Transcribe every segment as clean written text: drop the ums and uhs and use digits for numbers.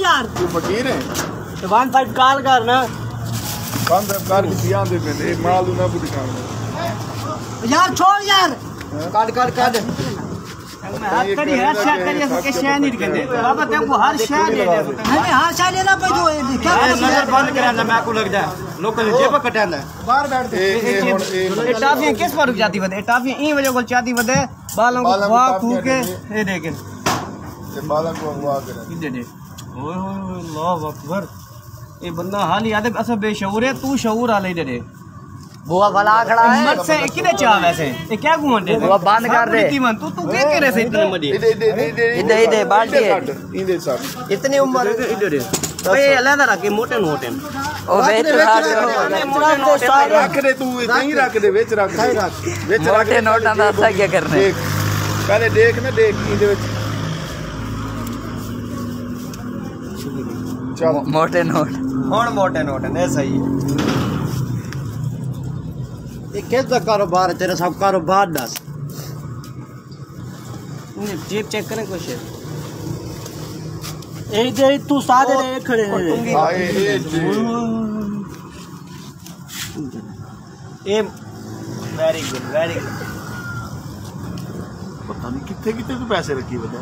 यार तू फकीर है 15 कॉल कर ना कौन सा कार की ध्यान दे पे एक माल ना को दिखाऊं यार छोड़ यार काट हाथ करी हर शय करी के शय नहीं कहते बाबा देखो हर शय ले ले नहीं हर शय लेना पे जो क्या नजर बंद कराना मैं को लग जाए लोकल जेब कटांदा बाहर बैठ दे ये टाफियां किस पर रुक जाती बदे टाफियां ई वजह को चाहती बदे बालों को खवा खू के ये देख ये बालों को अगवा करे इधर दे ओए होए अल्लाह अकबर ये बंदा हाल याद है असा बेशऊर है तू शऊर आ ले दे बुआ वाला खड़ा है मत से किने चाह वैसे ये क्या घुमन दे बुआ बंद कर दे तू के करे से इतने मडी इधर बाल्टी इधर साथ इतनी उम्र इधर ओए अलग रख के मोटे नोटे ओ वेच रख दे तू कहीं रख दे वेच रख दे वेच मोटे नोटां दा असा क्या करना पहले देख ना देख इधर चल मोटे नोट हुन मोटे नोट ने सही है ये कैसा कारोबार है तेरा सब कारोबार दस जेब चेक करें कुछ एक दे तू सादे रे खड़े ये वेरी गुड पता नहीं कितने कितने तू पैसे रखी बता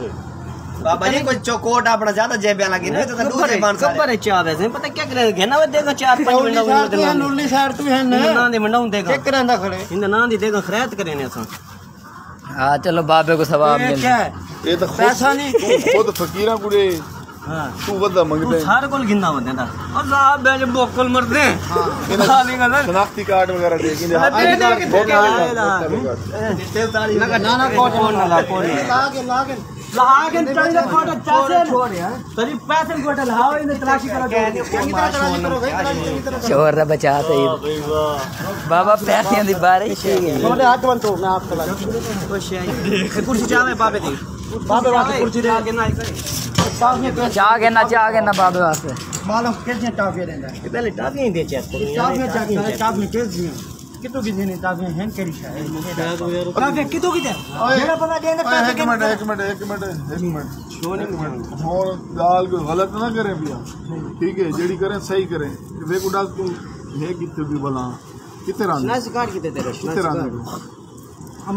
बाबा जी कोई चौकोट अपना ज्यादा जेबियां लगी ना तो दूसरे मान खबर है चाह वैसे पता क्या करे घेना वे देगा 4-5 मिनट में नुरली साइड तू है ना दी मंडाऊं देगा चेक करांदा खड़े इन ना दी देगा खैरत करे ने असा हां चलो बाबे को सवाब मिल ये तो पैसा नहीं खुद फकीरा कुड़े हां तू वदा मंगदे हर कोल गिंदा बंदे दा और साहब बेज बोकल मरदे हां नहीं गल शनाख्ती कार्ड वगैरह दे के ना कोट ना ला कोट लागे चंगे कोट पैसे छोड़ यार तरी पैसे कोट लाओ इन तलाशी करो शोर दा बचाते बाबा पैसे दी बारिश थोड़े हाथ बंद तो मैं आपको लगा खुश है कुर्सी चावे बाबे दी बाबे वास्ते कुर्सी दे आगे ना चाह के ना बाबे वास्ते मालूम कितने टाफियां देंदा है पहले टाफियां ही दे चेक टाफियां कैसी हैं कितो की देने टाफियां हैं केरी शायद टाफियां कितो की दे मेरा पता देने पैसे एक मिनट और दाल को गलत ना करें भैया ठीक है जेडी करें सही करें वे को डाल तू है कितने भी भला कितने रांद ना शिकार कितने तेरे कितने रांद हम